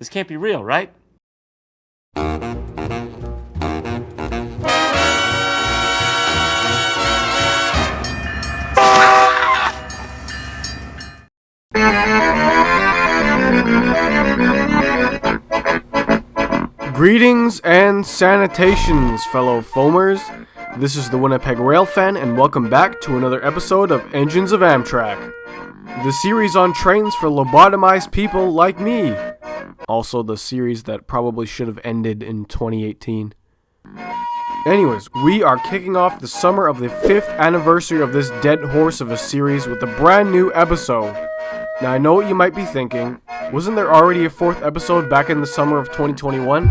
This can't be real, right? Greetings and sanitations, fellow foamers. This is the Winnipeg Railfan, and welcome back to another episode of Engines of Amtrak, the series on trains for lobotomized people like me. Also, the series that probably should have ended in 2018. Anyways, we are kicking off the summer of the 5th anniversary of this dead horse of a series with a brand new episode. Now, I know what you might be thinking. Wasn't there already a 4th episode back in the summer of 2021?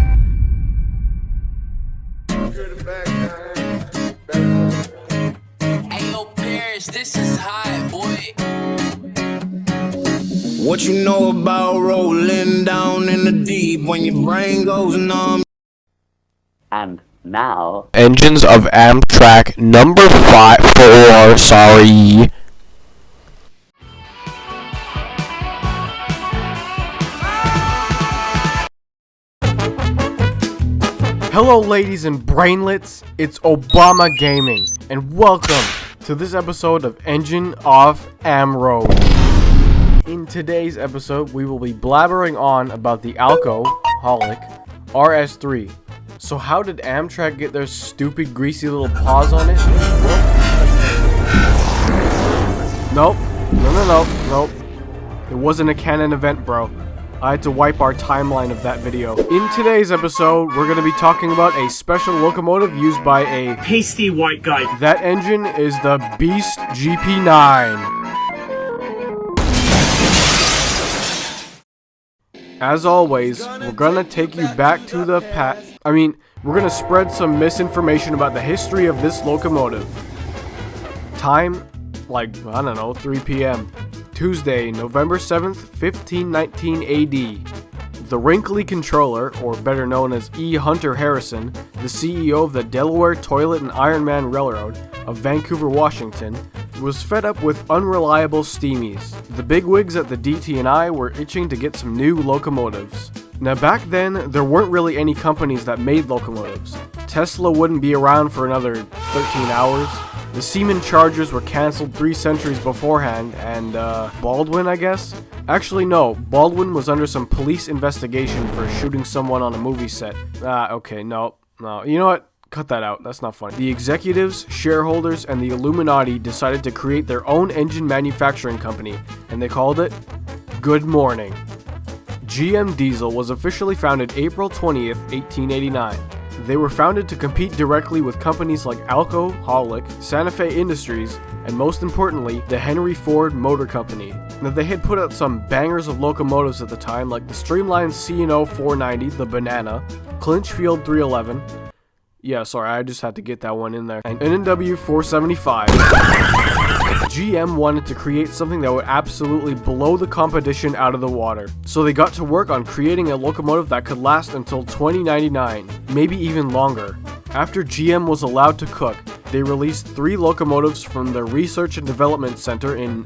Ayo, Paris, this is hot, boy. What you know about rolling down in the deep when your brain goes numb? And now, Engines of Amtrak number 4, sorry. Hello ladies and brainlets, it's Obama Gaming, and welcome to this episode of Engine of Amro. In today's episode, we will be blabbering on about the alcoholic RS3. So how did Amtrak get their stupid greasy little paws on it? Nope. Nope. It wasn't a canon event, bro. I had to wipe our timeline of that video. In today's episode, we're going to be talking about a special locomotive used by a pasty white guy. That engine is the Beast GP9. As always, we're going to take you back to the we're going to spread some misinformation about the history of this locomotive. Time, 3 p.m. Tuesday, November 7th, 1519 AD. The wrinkly controller, or better known as E. Hunter Harrison, the CEO of the Delaware Toilet and Ironman Railroad of Vancouver, Washington, was fed up with unreliable steamies. The bigwigs at the DT&I were itching to get some new locomotives. Now back then, there weren't really any companies that made locomotives. Tesla wouldn't be around for another 13 hours. The Siemens Chargers were cancelled 3 centuries beforehand, and Baldwin, I guess? Actually, no. Baldwin was under some police investigation for shooting someone on a movie set. Okay, no. You know what? Cut that out. That's not funny. The executives, shareholders, and the Illuminati decided to create their own engine manufacturing company, and they called it Good Morning. GM Diesel was officially founded April 20th, 1889. They were founded to compete directly with companies like Alcoholic, Santa Fe Industries, and most importantly, the Henry Ford Motor Company. Now, they had put out some bangers of locomotives at the time, like the Streamline C&O 490, the Banana, Clinchfield 311, yeah, sorry, I just had to get that one in there, and NW 475. GM wanted to create something that would absolutely blow the competition out of the water. So they got to work on creating a locomotive that could last until 2099, maybe even longer. After GM was allowed to cook, they released 3 locomotives from their Research and Development Center in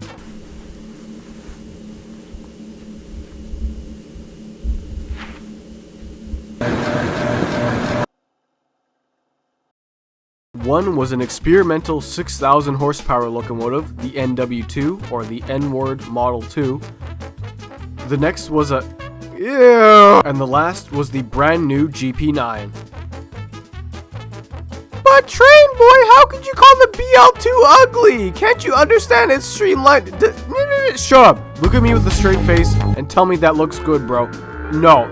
One was an experimental 6,000 horsepower locomotive, the NW2, or the N-word Model 2. The next was and the last was the brand new GP9. But train boy, how could you call the BL2 ugly? Can't you understand it's streamlined? Shut up. Look at me with a straight face and tell me that looks good, bro. No,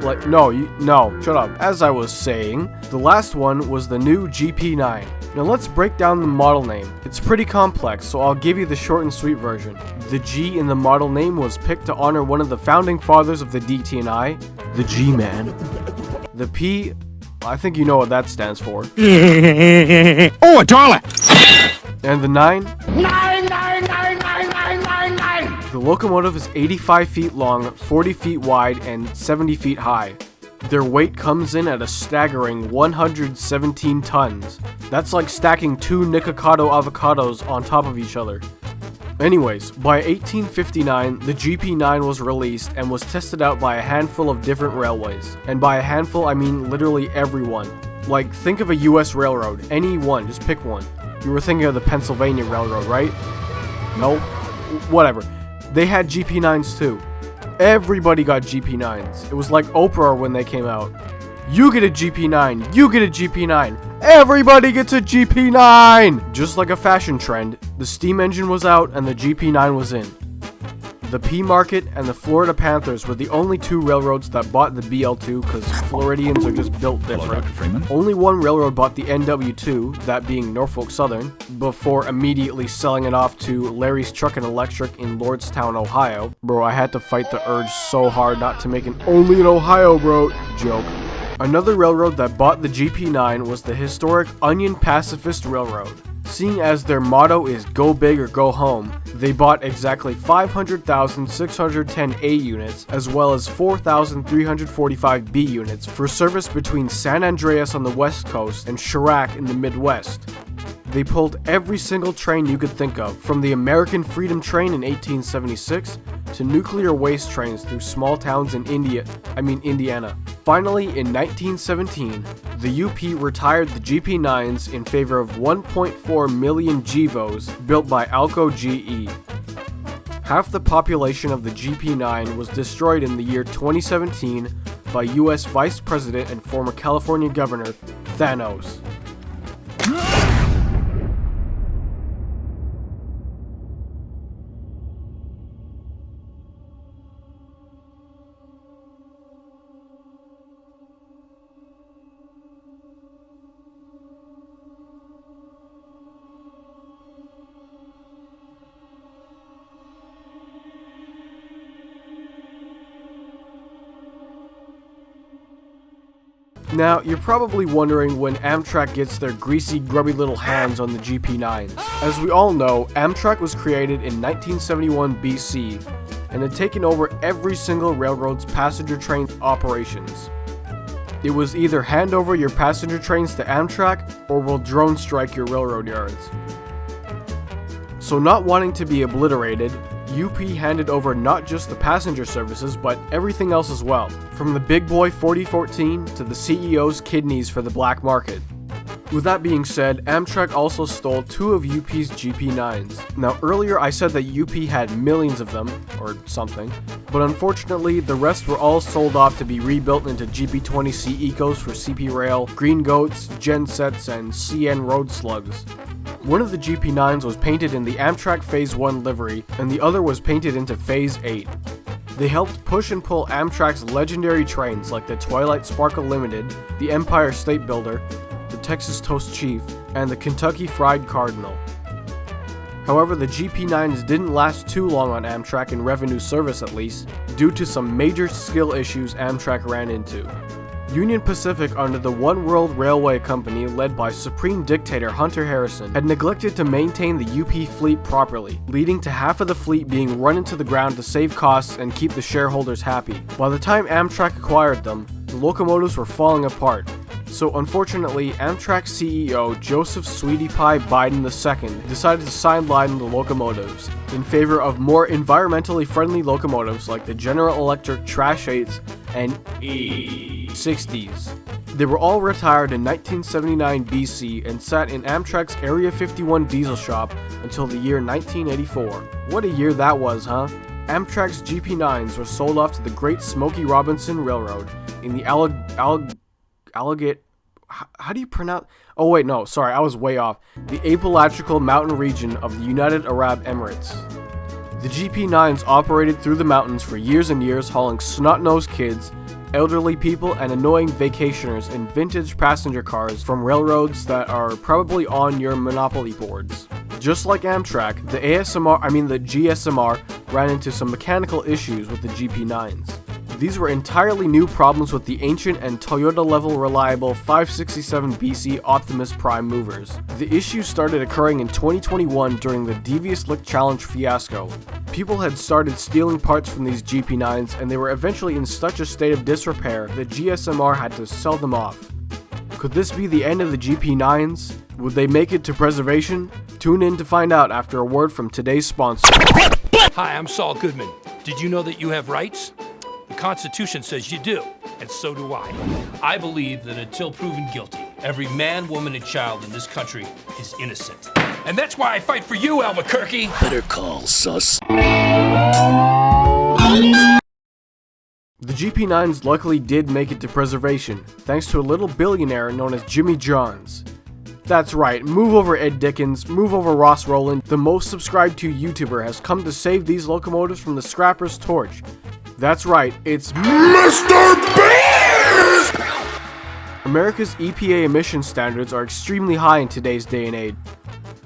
shut up. As I was saying, the last one was the new GP9. Now let's break down the model name. It's pretty complex, so I'll give you the short and sweet version. The G in the model name was picked to honor one of the founding fathers of the DT&I, the G-Man. The P, I think you know what that stands for. Oh, a toilet! And the 9? 9! The locomotive is 85 feet long, 40 feet wide, and 70 feet high. Their weight comes in at a staggering 117 tons. That's like stacking 2 Nikocado avocados on top of each other. Anyways, by 1859, the GP9 was released and was tested out by a handful of different railways. And by a handful, I mean literally everyone. Like, think of a US railroad, any one, just pick one. You were thinking of the Pennsylvania Railroad, right? No? Whatever. They had GP9s too. Everybody got GP9s. It was like Oprah when they came out. You get a GP9, you get a GP9, everybody gets a GP9! Just like a fashion trend, the steam engine was out and the GP9 was in. The P Market and the Florida Panthers were the only two railroads that bought the BL2 because Floridians are just built different. Only one railroad bought the NW2, that being Norfolk Southern, before immediately selling it off to Larry's Truck and Electric in Lordstown, Ohio. Bro, I had to fight the urge so hard not to make an only in Ohio, bro joke. Another railroad that bought the GP9 was the historic Union Pacifist Railroad. Seeing as their motto is go big or go home, they bought exactly 500,610 A units as well as 4,345 B units for service between San Andreas on the west coast and Chirac in the Midwest. They pulled every single train you could think of, from the American Freedom Train in 1876 to nuclear waste trains through small towns in Indiana. Finally, in 1917, the UP retired the GP9s in favor of 1.4 million GEVOs built by Alco GE. Half the population of the GP9 was destroyed in the year 2017 by US Vice President and former California Governor Thanos. Now, you're probably wondering when Amtrak gets their greasy, grubby little hands on the GP9s. As we all know, Amtrak was created in 1971 BC and had taken over every single railroad's passenger train operations. It was either hand over your passenger trains to Amtrak or we'll drone strike your railroad yards. So not wanting to be obliterated, UP handed over not just the passenger services, but everything else as well, from the big boy 4014 to the CEO's kidneys for the black market. With that being said, Amtrak also stole two of UP's GP9s. Now earlier I said that UP had millions of them, or something, but unfortunately the rest were all sold off to be rebuilt into GP20 C Ecos for CP Rail, Green Goats, Gensets, and CN Road Slugs. One of the GP9s was painted in the Amtrak Phase 1 livery, and the other was painted into Phase 8. They helped push and pull Amtrak's legendary trains like the Twilight Sparkle Limited, the Empire State Builder, the Texas Toast Chief, and the Kentucky Fried Cardinal. However, the GP9s didn't last too long on Amtrak in revenue service at least, due to some major skill issues Amtrak ran into. Union Pacific, under the One World Railway Company led by Supreme Dictator Hunter Harrison, had neglected to maintain the UP fleet properly, leading to half of the fleet being run into the ground to save costs and keep the shareholders happy. By the time Amtrak acquired them, the locomotives were falling apart. So unfortunately, Amtrak CEO Joseph Sweetie Pie Biden II decided to sideline the locomotives in favor of more environmentally friendly locomotives like the General Electric Trash 8s and E60s. They were all retired in 1979 BC and sat in Amtrak's Area 51 diesel shop until the year 1984. What a year that was, huh? Amtrak's GP9s were sold off to the Great Smoky Robinson Railroad in the how do you pronounce? Oh wait, no, sorry, I was way off. The Apalachical Mountain region of the United Arab Emirates. The GP9s operated through the mountains for years and years, hauling snot-nosed kids, elderly people, and annoying vacationers in vintage passenger cars from railroads that are probably on your Monopoly boards. Just like Amtrak, the GSMR ran into some mechanical issues with the GP9s. These were entirely new problems with the ancient and Toyota-level reliable 567 BC Optimus Prime movers. The issues started occurring in 2021 during the Devious Lick Challenge fiasco. People had started stealing parts from these GP9s, and they were eventually in such a state of disrepair that GSMR had to sell them off. Could this be the end of the GP9s? Would they make it to preservation? Tune in to find out after a word from today's sponsor. Hi, I'm Saul Goodman. Did you know that you have rights? The Constitution says you do, and so do I. I believe that until proven guilty, every man, woman, and child in this country is innocent. And that's why I fight for you, Albuquerque! Better call, sus. The GP9s luckily did make it to preservation, thanks to a little billionaire known as Jimmy Johns. That's right, move over Ed Dickens, move over Ross Rowland, the most subscribed to YouTuber has come to save these locomotives from the scrapper's torch. That's right, it's mrbeast! America's EPA emission standards are extremely high in today's day and age,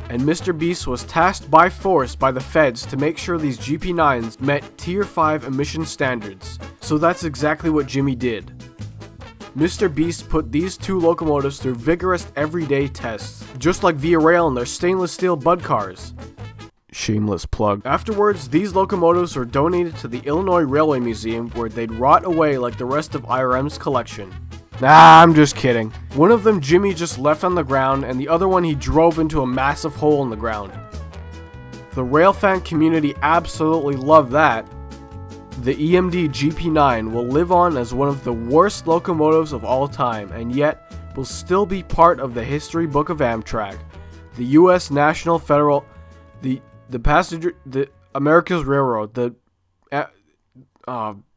and Mr. Beast was tasked by force by the feds to make sure these GP9s met Tier 5 emission standards. So that's exactly what Jimmy did. Mr. Beast put these two locomotives through vigorous everyday tests, just like Via Rail and their stainless steel bud cars. Shameless plug. Afterwards, these locomotives were donated to the Illinois Railway Museum where they'd rot away like the rest of IRM's collection. Nah, I'm just kidding. One of them Jimmy just left on the ground and the other one he drove into a massive hole in the ground. The Railfan community absolutely loved that. The EMD GP9 will live on as one of the worst locomotives of all time and yet will still be part of the history book of Amtrak, the US National Federal, the America's Railroad,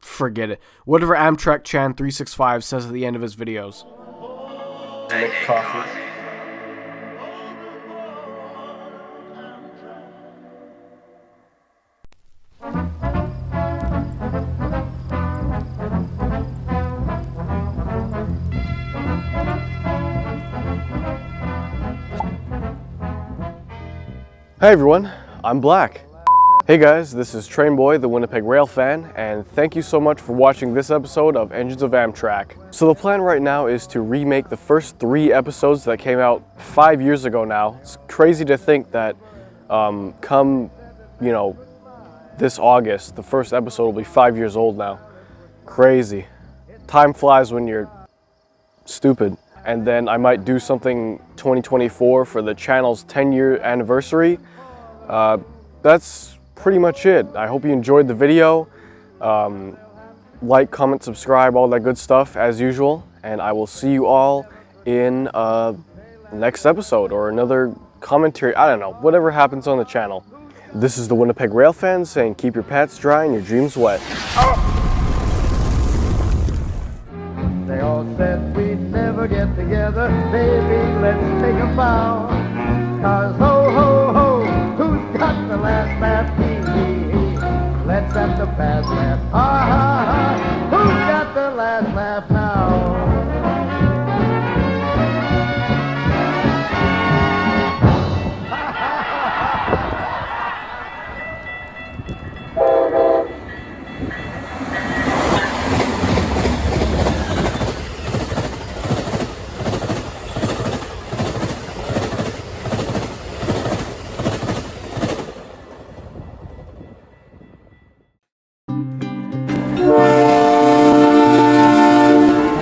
forget it. Whatever Amtrak Chan 365 says at the end of his videos. Coffee. Hey everyone, I'm Black. Hey guys, this is Trainboy, the Winnipeg Railfan, and thank you so much for watching this episode of Engines of Amtrak. So the plan right now is to remake the first 3 episodes that came out 5 years ago now. It's crazy to think that this August, the first episode will be 5 years old now. Crazy. Time flies when you're stupid. And then I might do something 2024 for the channel's 10-year anniversary. That's pretty much it. I hope you enjoyed the video. Like, comment, subscribe, all that good stuff as usual. And I will see you all in next episode or another commentary. I don't know, whatever happens on the channel. This is the Winnipeg Railfan saying keep your pants dry and your dreams wet. They all said we'd never get together, baby, let's take a vow. 'Cause ho, ho, ho, who's got the last laugh? Hee, hee, hee. Let's have the fast laugh. Ha, ha, ha, who's got the last laugh now?